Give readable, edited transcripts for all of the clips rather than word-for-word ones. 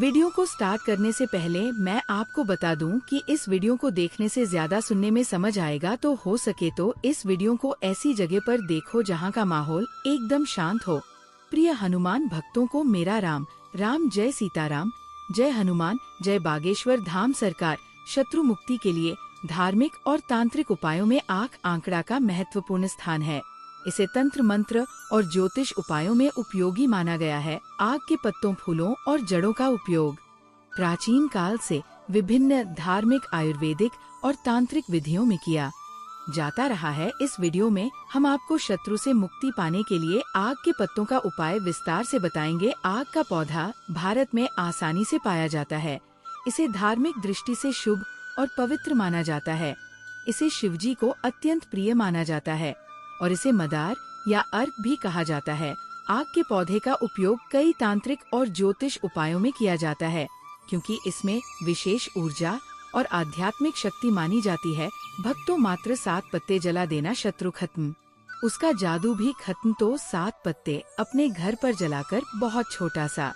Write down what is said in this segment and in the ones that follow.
Video को start करने से पहले मैं आपको बता दूं कि इस वीडियो को देखने से ज्यादा सुनने में समझ आएगा, तो हो सके तो इस वीडियो को ऐसी जगह पर देखो जहां का माहौल एकदम शांत हो। प्रिय हनुमान भक्तों को मेरा राम राम, जय सीताराम, जय हनुमान, जय बागेश्वर धाम सरकार। शत्रु मुक्ति के लिए धार्मिक और तांत्रिक उपायों में आंख आंकड़ा का महत्वपूर्ण स्थान है। इसे तंत्र मंत्र और ज्योतिष उपायों में उपयोगी माना गया है। आग के पत्तों, फूलों और जड़ों का उपयोग प्राचीन काल से विभिन्न धार्मिक, आयुर्वेदिक और तांत्रिक विधियों में किया जाता रहा है। इस वीडियो में हम आपको शत्रु से मुक्ति पाने के लिए आग के पत्तों का उपाय विस्तार से बताएंगे। आग का पौधा भारत में आसानी से पाया जाता है। इसे धार्मिक दृष्टि से शुभ और पवित्र माना जाता है। इसे शिवजी को अत्यंत प्रिय माना जाता है और इसे मदार या अर्क भी कहा जाता है। आग के पौधे का उपयोग कई तांत्रिक और ज्योतिष उपायों में किया जाता है, क्योंकि इसमें विशेष ऊर्जा और आध्यात्मिक शक्ति मानी जाती है। भक्तों, मात्र 7 पत्ते जला देना, शत्रु खत्म। उसका जादू भी खत्म। तो 7 पत्ते अपने घर पर जलाकर बहुत छोटा सा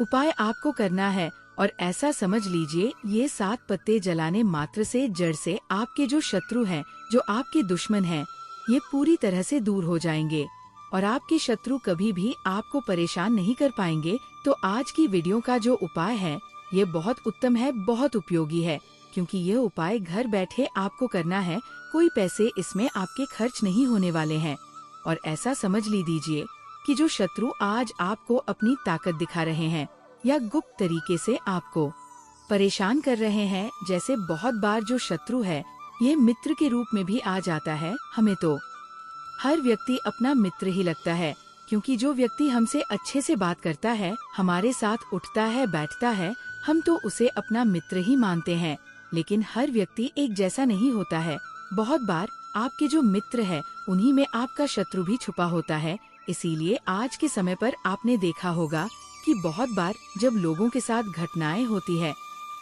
उपाय आपको करना है, और ऐसा समझ लीजिए ये 7 पत्ते जलाने मात्र से जड़ से आपके जो शत्रु हैं, जो आपके दुश्मन हैं, ये पूरी तरह से दूर हो जाएंगे और आपके शत्रु कभी भी आपको परेशान नहीं कर पाएंगे। तो आज की वीडियो का जो उपाय है ये बहुत उत्तम है, बहुत उपयोगी है, क्योंकि ये उपाय घर बैठे आपको करना है। कोई पैसे इसमें आपके खर्च नहीं होने वाले हैं। और ऐसा समझ लीजिए कि जो शत्रु आज आपको अपनी ताकत दिखा रहे हैं या गुप्त तरीके से आपको परेशान कर रहे हैं, जैसे बहुत बार जो शत्रु है ये मित्र के रूप में भी आ जाता है। हमें तो हर व्यक्ति अपना मित्र ही लगता है, क्योंकि जो व्यक्ति हमसे अच्छे से बात करता है, हमारे साथ उठता है, बैठता है, हम तो उसे अपना मित्र ही मानते हैं। लेकिन हर व्यक्ति एक जैसा नहीं होता है। बहुत बार आपके जो मित्र है उन्हीं में आपका शत्रु भी छुपा होता है। इसीलिए आज के समय पर आपने देखा होगा कि बहुत बार जब लोगों के साथ घटनाएं होती है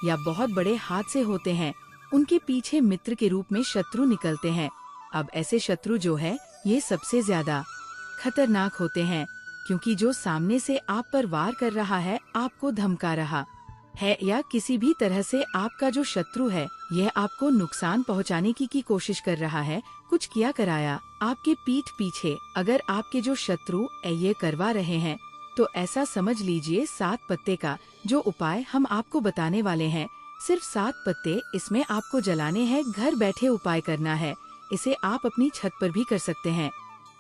या बहुत बड़े हादसे होते हैं, उनके पीछे मित्र के रूप में शत्रु निकलते हैं। अब ऐसे शत्रु जो है ये सबसे ज्यादा खतरनाक होते हैं, क्योंकि जो सामने से आप पर वार कर रहा है, आपको धमका रहा है या किसी भी तरह से आपका जो शत्रु है यह आपको नुकसान पहुंचाने की कोशिश कर रहा है, कुछ किया कराया आपके पीठ पीछे अगर आपके जो शत्रु ये करवा रहे हैं, तो ऐसा समझ लीजिए 7 पत्ते का जो उपाय हम आपको बताने वाले हैं, सिर्फ 7 पत्ते इसमें आपको जलाने हैं। घर बैठे उपाय करना है। इसे आप अपनी छत पर भी कर सकते हैं।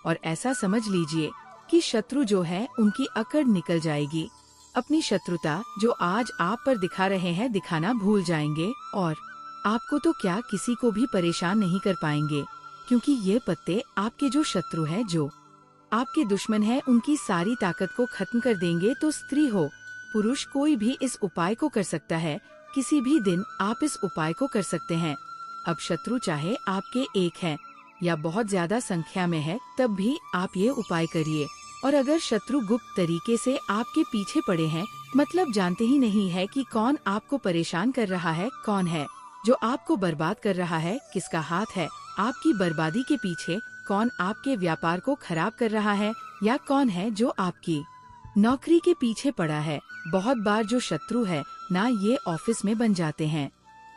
और ऐसा समझ लीजिए कि शत्रु जो है उनकी अकड़ निकल जाएगी। अपनी शत्रुता जो आज आप पर दिखा रहे हैं दिखाना भूल जाएंगे, और आपको तो क्या किसी को भी परेशान नहीं कर पाएंगे, क्योंकि ये पत्ते आपके जो शत्रु है, जो आपके दुश्मन है, उनकी सारी ताकत को खत्म कर देंगे। तो स्त्री हो पुरुष, कोई भी इस उपाय को कर सकता है। किसी भी दिन आप इस उपाय को कर सकते हैं। अब शत्रु चाहे आपके एक है या बहुत ज्यादा संख्या में है, तब भी आप ये उपाय करिए। और अगर शत्रु गुप्त तरीके से आपके पीछे पड़े हैं, मतलब जानते ही नहीं है कि कौन आपको परेशान कर रहा है, कौन है जो आपको बर्बाद कर रहा है, किसका हाथ है आपकी बर्बादी के पीछे, कौन आपके व्यापार को खराब कर रहा है, या कौन है जो आपकी नौकरी के पीछे पड़ा है। बहुत बार जो शत्रु है ना, ये ऑफिस में बन जाते हैं,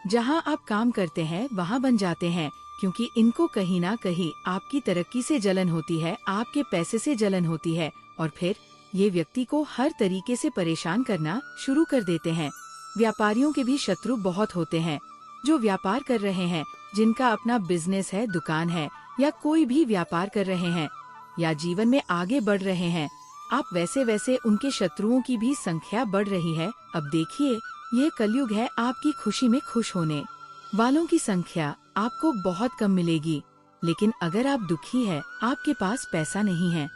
जहां आप काम करते हैं वहां बन जाते हैं, क्योंकि इनको कहीं ना कहीं आपकी तरक्की से जलन होती है, आपके पैसे से जलन होती है, और फिर ये व्यक्ति को हर तरीके से परेशान करना शुरू कर देते हैं। व्यापारियों के भी शत्रु बहुत होते हैं। जो व्यापार कर रहे हैं, जिनका अपना बिजनेस है, दुकान है, या कोई भी व्यापार कर रहे हैं या जीवन में आगे बढ़ रहे हैं, आप वैसे वैसे उनके शत्रुओं की भी संख्या बढ़ रही है। अब देखिए, ये कलयुग है, आपकी खुशी में खुश होने वालों की संख्या आपको बहुत कम मिलेगी। लेकिन अगर आप दुखी है, आपके पास पैसा नहीं है,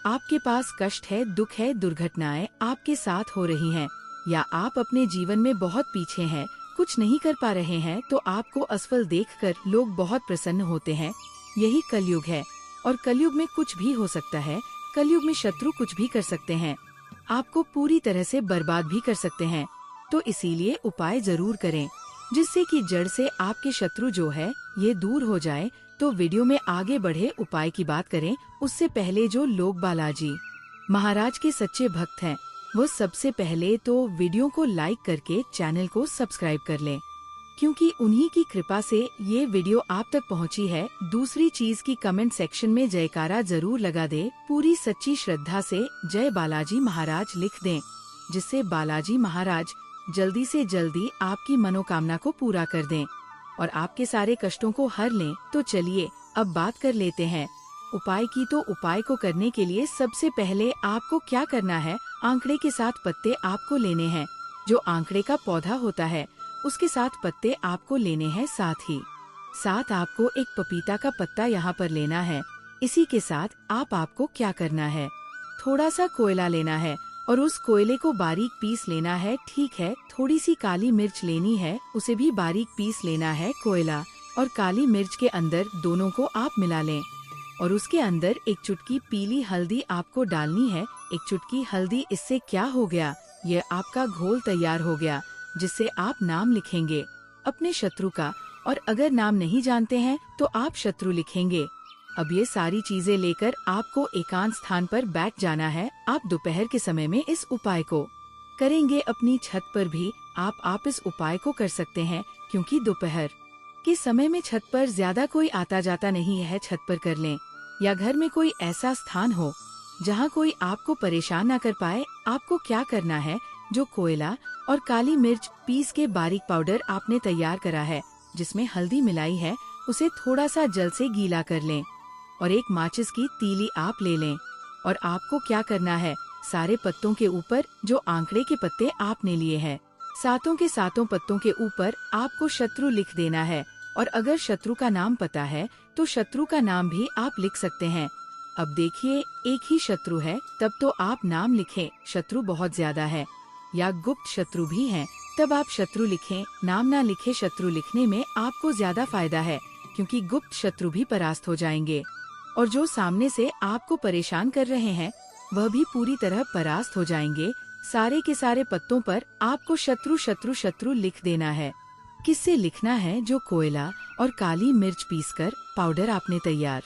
आपके पास कष्ट है, दुख है, दुर्घटनाएं आपके साथ हो रही हैं, या आप अपने जीवन में बहुत पीछे हैं, कुछ नहीं कर पा रहे हैं, तो आपको असफल देखकर लोग बहुत प्रसन्न होते हैं। यही कलयुग है, और कलयुग में कुछ भी हो सकता है। कलयुग में शत्रु कुछ भी कर सकते हैं, आपको पूरी तरह से बर्बाद भी कर सकते हैं। तो इसीलिए उपाय जरूर करें, जिससे कि जड़ से आपके शत्रु जो है ये दूर हो जाए। तो वीडियो में आगे बढ़े उपाय की बात करें, उससे पहले जो लोग बालाजी महाराज के सच्चे भक्त हैं, वो सबसे पहले तो वीडियो को लाइक करके चैनल को सब्सक्राइब कर लें, क्योंकि उन्हीं की कृपा से ये वीडियो आप तक पहुंची है। दूसरी चीज की कमेंट सेक्शन में जयकारा जरूर लगा दे, पूरी सच्ची श्रद्धा से जय बालाजी महाराज लिख दें, जिससे बालाजी महाराज जल्दी से जल्दी आपकी मनोकामना को पूरा कर दें और आपके सारे कष्टों को हर लें। तो चलिए अब बात कर लेते हैं उपाय की। तो उपाय को करने के लिए सबसे पहले आपको क्या करना है, आंकड़े के 7 पत्ते आपको लेने हैं। जो आंकड़े का पौधा होता है उसके 7 पत्ते आपको लेने हैं। साथ ही साथ आपको एक पपीता का पत्ता यहाँ पर लेना है। इसी के साथ आपको क्या करना है, थोड़ा सा कोयला लेना है और उस कोयले को बारीक पीस लेना है। ठीक है, थोड़ी सी काली मिर्च लेनी है, उसे भी बारीक पीस लेना है। कोयला और काली मिर्च के अंदर दोनों को आप मिला लें और उसके अंदर एक चुटकी पीली हल्दी आपको डालनी है। एक चुटकी हल्दी, इससे क्या हो गया, ये आपका घोल तैयार हो गया, जिससे आप नाम लिखेंगे अपने शत्रु का। और अगर नाम नहीं जानते हैं तो आप शत्रु लिखेंगे। अब ये सारी चीजें लेकर आपको एकांत स्थान पर बैठ जाना है। आप दोपहर के समय में इस उपाय को करेंगे। अपनी छत पर भी आप इस उपाय को कर सकते हैं, क्योंकि दोपहर के समय में छत पर ज्यादा कोई आता जाता नहीं है। छत पर कर लें, या घर में कोई ऐसा स्थान हो जहाँ कोई आपको परेशान न कर पाए। आपको क्या करना है, जो कोयला और काली मिर्च पीस के बारीक पाउडर आपने तैयार करा है, जिसमें हल्दी मिलाई है, उसे थोड़ा सा जल से गीला कर लें और एक माचिस की तीली आप ले लें। और आपको क्या करना है, सारे पत्तों के ऊपर जो आंकड़े के पत्ते आपने लिए हैं, 7 के 7 पत्तों के ऊपर आपको शत्रु लिख देना है। और अगर शत्रु का नाम पता है तो शत्रु का नाम भी आप लिख सकते हैं। अब देखिए, एक ही शत्रु है तब तो आप नाम लिखें, शत्रु बहुत ज्यादा है या गुप्त शत्रु भी हैं, तब आप शत्रु लिखें, नाम ना लिखे। शत्रु लिखने में आपको ज्यादा फायदा है, क्योंकि गुप्त शत्रु भी परास्त हो जाएंगे और जो सामने से आपको परेशान कर रहे हैं वह भी पूरी तरह परास्त हो जाएंगे। सारे के सारे पत्तों पर आपको शत्रु शत्रु शत्रु लिख देना है। किससे लिखना है, जो कोयला और काली मिर्च पीसकर पाउडर आपने तैयार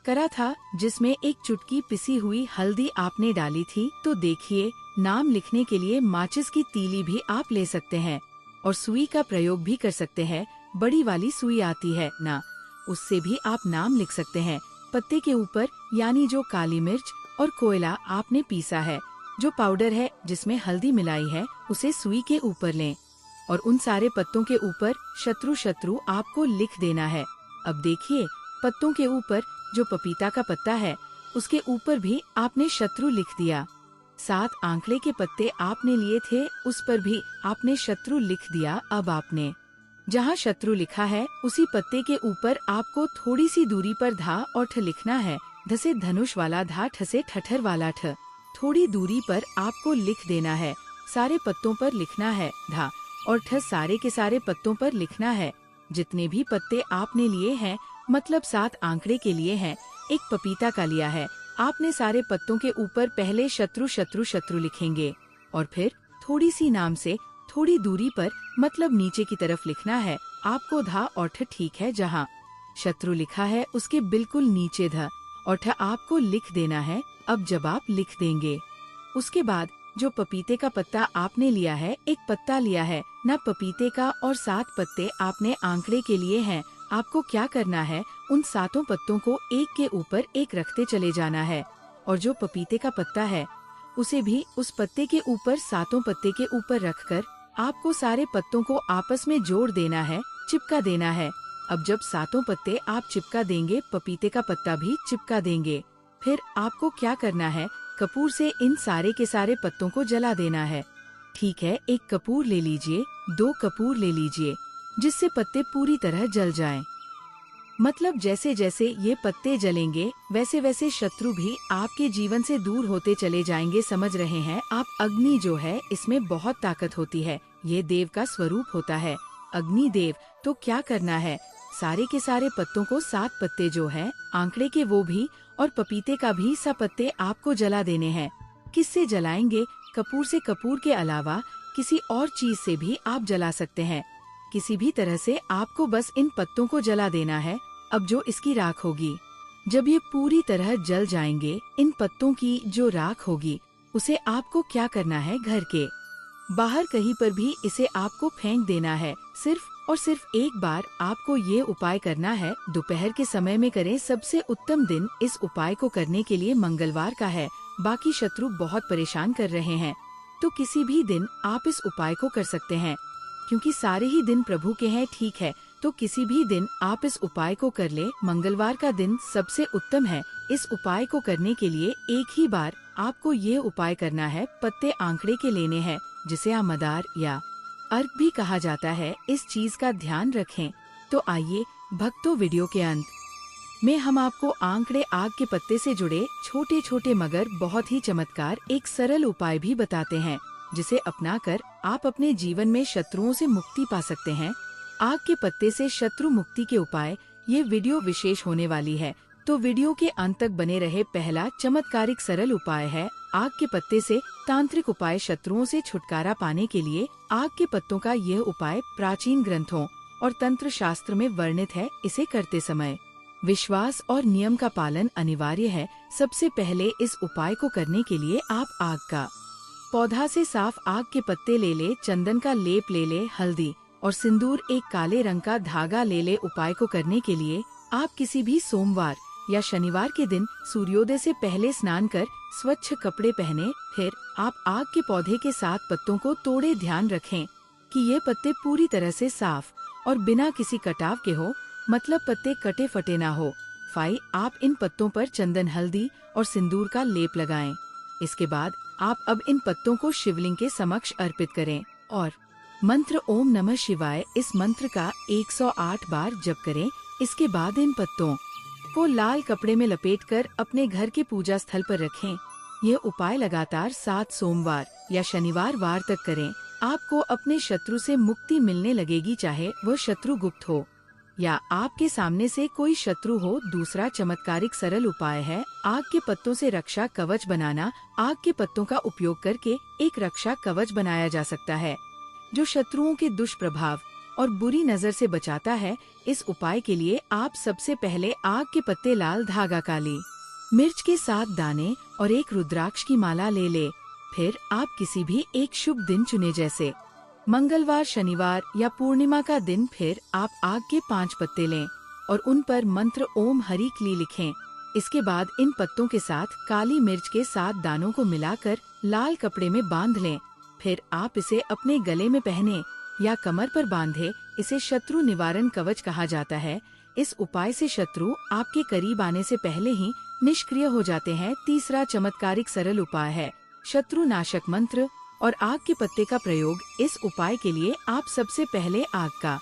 करा था, जिसमें एक चुटकी पिसी हुई हल्दी आपने डाली थी। तो देखिए, नाम लिखने के लिए माचिस की तीली भी आप ले सकते हैं और सुई का प्रयोग भी कर सकते हैं। बड़ी वाली सुई आती है ना, उससे भी आप नाम लिख सकते हैं पत्ते के ऊपर। यानी जो काली मिर्च और कोयला आपने पीसा है, जो पाउडर है जिसमें हल्दी मिलाई है, उसे सुई के ऊपर लें और उन सारे पत्तों के ऊपर शत्रु शत्रु आपको लिख देना है। अब देखिए, पत्तों के ऊपर जो पपीता का पत्ता है उसके ऊपर भी आपने शत्रु लिख दिया। 7 आंकड़े के पत्ते आपने लिए थे, उस पर भी आपने शत्रु लिख दिया। अब आपने जहाँ शत्रु लिखा है उसी पत्ते के ऊपर आपको थोड़ी सी दूरी पर धा और ठ लिखना है। ध से धनुष वाला धा, ठ से ठठर वाला ठ। थोड़ी दूरी पर आपको लिख देना है। सारे पत्तों पर लिखना है धा और ठ, सारे के सारे पत्तों पर लिखना है। जितने भी पत्ते आपने लिए हैं, मतलब 7 आंकड़े के लिए हैं, एक पपीता का लिया है, आपने सारे पत्तों के ऊपर पहले शत्रु शत्रु शत्रु लिखेंगे और फिर थोड़ी सी नाम से थोड़ी दूरी पर, मतलब नीचे की तरफ लिखना है आपको धा और ठ। ठीक है, जहाँ शत्रु लिखा है उसके बिल्कुल नीचे ध और ठ आपको लिख देना है। अब जब आप लिख देंगे, उसके बाद जो पपीते का पत्ता आपने लिया है, एक पत्ता लिया है ना पपीते का, और 7 पत्ते आपने आंकड़े के लिए हैं। आपको क्या करना है, उन 7 पत्तों को एक के ऊपर एक रखते चले जाना है और जो पपीते का पत्ता है उसे भी उस पत्ते के ऊपर 7 पत्ते के ऊपर रखकर आपको सारे पत्तों को आपस में जोड़ देना है, चिपका देना है। अब जब 7 पत्ते आप चिपका देंगे, पपीते का पत्ता भी चिपका देंगे, फिर आपको क्या करना है, कपूर से इन सारे के सारे पत्तों को जला देना है। ठीक है, एक कपूर ले लीजिए, 2 कपूर ले लीजिए, जिससे पत्ते पूरी तरह जल जाएं। मतलब जैसे जैसे ये पत्ते जलेंगे वैसे वैसे शत्रु भी आपके जीवन से दूर होते चले जाएंगे। समझ रहे हैं आप? अग्नि जो है इसमें बहुत ताकत होती है, ये देव का स्वरूप होता है, अग्नि देव। तो क्या करना है, सारे के सारे पत्तों को 7 पत्ते जो है आंकड़े के वो भी और पपीते का भी 7 पत्ते आपको जला देने हैं। किससे जलाएंगे? कपूर से। कपूर के अलावा किसी और चीज से भी आप जला सकते हैं, किसी भी तरह से आपको बस इन पत्तों को जला देना है। अब जो इसकी राख होगी, जब ये पूरी तरह जल जाएंगे, इन पत्तों की जो राख होगी उसे आपको क्या करना है, घर के बाहर कहीं पर भी इसे आपको फेंक देना है। सिर्फ और सिर्फ एक बार आपको ये उपाय करना है। दोपहर के समय में करें। सबसे उत्तम दिन इस उपाय को करने के लिए मंगलवार का है। बाकी शत्रु बहुत परेशान कर रहे हैं, तो किसी भी दिन आप इस उपाय को कर सकते हैं, क्योंकि सारे ही दिन प्रभु के हैं। ठीक है, तो किसी भी दिन आप इस उपाय को कर ले। मंगलवार का दिन सबसे उत्तम है। इस उपाय को करने के लिए एक ही बार आपको ये उपाय करना है। पत्ते आंकड़े के लेने हैं, जिसे आमदार या अर्क भी कहा जाता है। इस चीज का ध्यान रखें। तो आइए भक्तों, वीडियो के अंत में हम आपको आंकड़े आग के पत्ते से जुड़े छोटे छोटे मगर बहुत ही चमत्कार एक सरल उपाय भी बताते हैं, जिसे अपनाकर आप अपने जीवन में शत्रुओं से मुक्ति पा सकते हैं। आग के पत्ते से शत्रु मुक्ति के उपाय, ये वीडियो विशेष होने वाली है, तो वीडियो के अंत तक बने रहे। पहला चमत्कारिक सरल उपाय है आग के पत्ते से तांत्रिक उपाय। शत्रुओं से छुटकारा पाने के लिए आग के पत्तों का यह उपाय प्राचीन ग्रंथों और तंत्र शास्त्र में वर्णित है। इसे करते समय विश्वास और नियम का पालन अनिवार्य है। सबसे पहले इस उपाय को करने के लिए आप आग का पौधा से साफ आग के पत्ते ले ले, चंदन का लेप ले ले, हल्दी और सिंदूर, एक काले रंग का धागा ले ले। उपाय को करने के लिए आप किसी भी सोमवार या शनिवार के दिन सूर्योदय से पहले स्नान कर स्वच्छ कपड़े पहने। फिर आप आग के पौधे के 7 पत्तों को तोड़े। ध्यान रखें कि ये पत्ते पूरी तरह से साफ और बिना किसी कटाव के हो, मतलब पत्ते कटे फटे ना हो। आप इन पत्तों पर चंदन, हल्दी और सिंदूर का लेप लगाएं। इसके बाद आप अब इन पत्तों को शिवलिंग के समक्ष अर्पित करें और मंत्र ओम नमः शिवाय, इस मंत्र का 108 बार जप करें। इसके बाद इन पत्तों को लाल कपड़े में लपेटकर अपने घर के पूजा स्थल पर रखें। यह उपाय लगातार 7 सोमवार या शनिवार वार तक करें। आपको अपने शत्रु से मुक्ति मिलने लगेगी, चाहे वह शत्रु गुप्त हो या आपके सामने से कोई शत्रु हो। दूसरा चमत्कारिक सरल उपाय है आग के पत्तों से रक्षा कवच बनाना। आग के पत्तों का उपयोग करके एक रक्षा कवच बनाया जा सकता है, जो शत्रुओं के दुष्प्रभाव और बुरी नजर से बचाता है। इस उपाय के लिए आप सबसे पहले आग के पत्ते, लाल धागा, काली मिर्च के 7 दाने और एक रुद्राक्ष की माला ले ले। फिर आप किसी भी एक शुभ दिन चुने, जैसे मंगलवार, शनिवार या पूर्णिमा का दिन। फिर आप आग के 5 पत्ते लें और उन पर मंत्र ओम हरि क्ली लिखें। इसके बाद इन पत्तों के साथ काली मिर्च के 7 दानों को मिलाकर लाल कपड़े में बांध लें। फिर आप इसे अपने गले में पहने या कमर पर बांधे। इसे शत्रु निवारण कवच कहा जाता है। इस उपाय से शत्रु आपके करीब आने से पहले ही निष्क्रिय हो जाते हैं। तीसरा चमत्कारिक सरल उपाय है शत्रु नाशक मंत्र और आग के पत्ते का प्रयोग। इस उपाय के लिए आप सबसे पहले आग का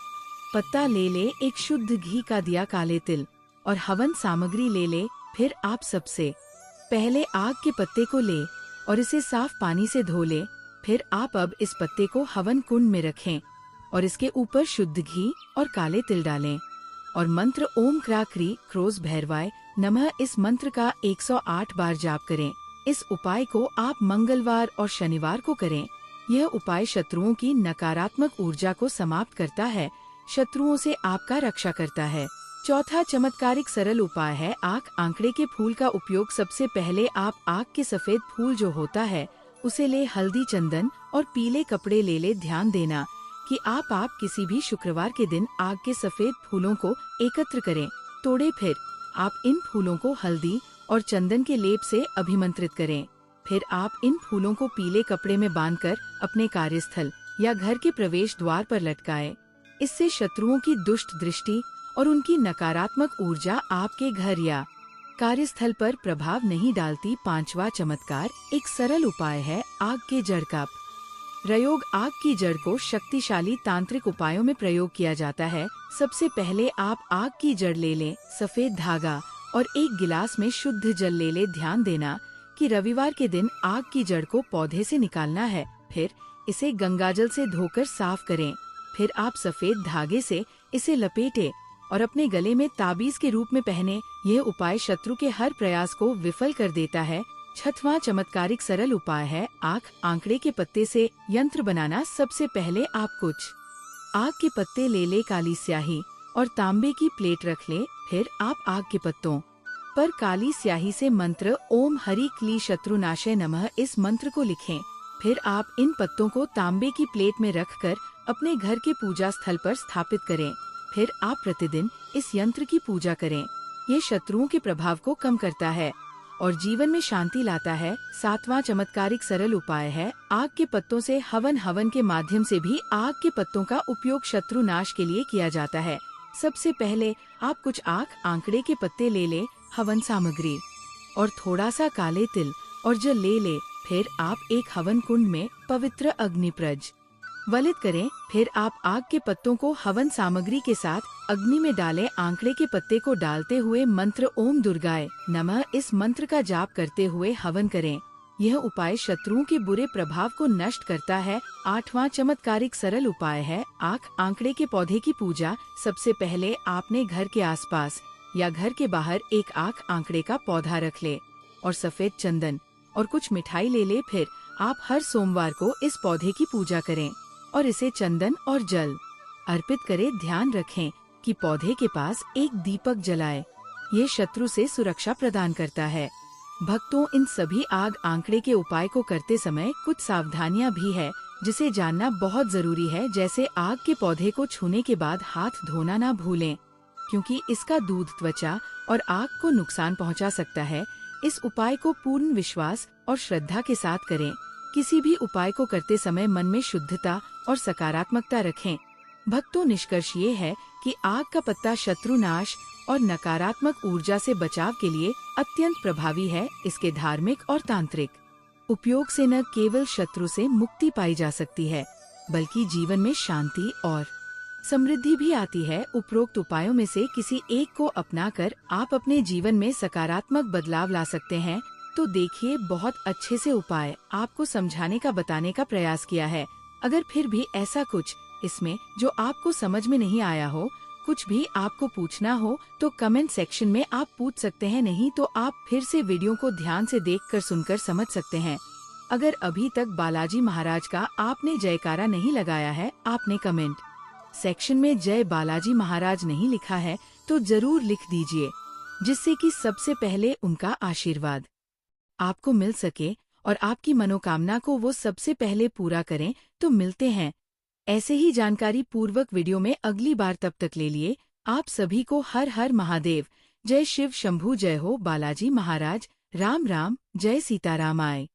पत्ता ले ले, एक शुद्ध घी का दिया, काले तिल और हवन सामग्री ले ले। फिर आप सबसे पहले आग के पत्ते को ले और इसे साफ पानी से धो ले। फिर आप अब इस पत्ते को हवन कुंड में रखें और इसके ऊपर शुद्ध घी और काले तिल डालें और मंत्र ओम क्राक्री क्रोज भैरवाय नमः, इस मंत्र का 108 बार जाप करें। इस उपाय को आप मंगलवार और शनिवार को करें। यह उपाय शत्रुओं की नकारात्मक ऊर्जा को समाप्त करता है, शत्रुओं से आपका रक्षा करता है। चौथा चमत्कारिक सरल उपाय है आग आंकड़े के फूल का उपयोग। सबसे पहले आप आग के सफेद फूल जो होता है उसे ले, हल्दी, चंदन और पीले कपड़े ले ले। ध्यान देना कि आप किसी भी शुक्रवार के दिन आग के सफेद फूलों को एकत्र करें, तोड़े। फिर आप इन फूलों को हल्दी और चंदन के लेप से अभिमंत्रित करें। फिर आप इन फूलों को पीले कपड़े में बांधकर अपने कार्यस्थल या घर के प्रवेश द्वार पर लटकाएं। इससे शत्रुओं की दुष्ट दृष्टि और उनकी नकारात्मक ऊर्जा आपके घर या कार्यस्थल पर प्रभाव नहीं डालती। पांचवा चमत्कार एक सरल उपाय है आग के जड़ का प्रयोग। आग की जड़ को शक्तिशाली तांत्रिक उपायों में प्रयोग किया जाता है। सबसे पहले आप आग की जड़ ले लें, सफेद धागा और एक गिलास में शुद्ध जल ले लें। ध्यान देना कि रविवार के दिन आग की जड़ को पौधे से निकालना है। फिर इसे गंगाजल से धोकर साफ करें। फिर आप सफेद धागे से इसे लपेटे और अपने गले में ताबीज के रूप में पहने। यह उपाय शत्रु के हर प्रयास को विफल कर देता है। छठवां चमत्कारिक सरल उपाय है आग आंकड़े के पत्ते से यंत्र बनाना। सबसे पहले आप कुछ आग के पत्ते ले ले, काली स्याही और तांबे की प्लेट रख ले। फिर आप आग के पत्तों पर काली स्याही से मंत्र ओम हरि क्ली शत्रुनाशय नमः इस मंत्र को लिखें। फिर आप इन पत्तों को तांबे की प्लेट में रखकर अपने घर के पूजा स्थल पर स्थापित करें। फिर आप प्रतिदिन इस यंत्र की पूजा करें। ये शत्रुओं के प्रभाव को कम करता है और जीवन में शांति लाता है। 7वां चमत्कारिक सरल उपाय है आग के पत्तों से हवन। हवन के माध्यम से भी आग के पत्तों का उपयोग शत्रु नाश के लिए किया जाता है। सबसे पहले आप कुछ आंकड़े के पत्ते ले ले, हवन सामग्री और थोड़ा सा काले तिल और जल ले ले। फिर आप एक हवन कुंड में पवित्र अग्नि प्रज्वलित करें। फिर आप आग के पत्तों को हवन सामग्री के साथ अग्नि में डालें। आंकड़े के पत्ते को डालते हुए मंत्र ओम दुर्गाय नमः इस मंत्र का जाप करते हुए हवन करें। यह उपाय शत्रुओं के बुरे प्रभाव को नष्ट करता है। 8वां चमत्कारिक सरल उपाय है आंकड़े के पौधे की पूजा। सबसे पहले आपने घर के आसपास या घर के बाहर एक आंकड़े का पौधा रख ले और सफेद चंदन और कुछ मिठाई ले ले। फिर आप हर सोमवार को इस पौधे की पूजा करें और इसे चंदन और जल अर्पित करें। ध्यान रखें कि पौधे के पास एक दीपक जलाए। ये शत्रु से सुरक्षा प्रदान करता है। भक्तों, इन सभी आंकड़े के उपाय को करते समय कुछ सावधानियां भी है जिसे जानना बहुत जरूरी है। जैसे आग के पौधे को छूने के बाद हाथ धोना ना भूलें, क्योंकि इसका दूध त्वचा और आग को नुकसान पहुंचा सकता है। इस उपाय को पूर्ण विश्वास और श्रद्धा के साथ करें। किसी भी उपाय को करते समय मन में शुद्धता और सकारात्मकता रखें। भक्तों, निष्कर्ष ये है कि आग का पत्ता शत्रुनाश और नकारात्मक ऊर्जा से बचाव के लिए अत्यंत प्रभावी है। इसके धार्मिक और तांत्रिक उपयोग से न केवल शत्रु से मुक्ति पाई जा सकती है, बल्कि जीवन में शांति और समृद्धि भी आती है। उपरोक्त उपायों में से किसी एक को अपनाकर आप अपने जीवन में सकारात्मक बदलाव ला सकते हैं। तो देखिए, बहुत अच्छे से उपाय आपको समझाने का बताने का प्रयास किया है। अगर फिर भी ऐसा कुछ इसमें जो आपको समझ में नहीं आया हो, कुछ भी आपको पूछना हो तो कमेंट सेक्शन में आप पूछ सकते हैं। नहीं तो आप फिर से वीडियो को ध्यान से देखकर सुनकर समझ सकते हैं। अगर अभी तक बालाजी महाराज का आपने जयकारा नहीं लगाया है, आपने कमेंट सेक्शन में जय बालाजी महाराज नहीं लिखा है, तो जरूर लिख दीजिए, जिससे कि सबसे पहले उनका आशीर्वाद आपको मिल सके और आपकी मनोकामना को वो सबसे पहले पूरा करें। तो मिलते हैं ऐसे ही जानकारी पूर्वक वीडियो में अगली बार। तब तक ले लिए आप सभी को हर हर महादेव। जय शिव शंभू, जय हो बालाजी महाराज। राम राम, जय सीताराम आए।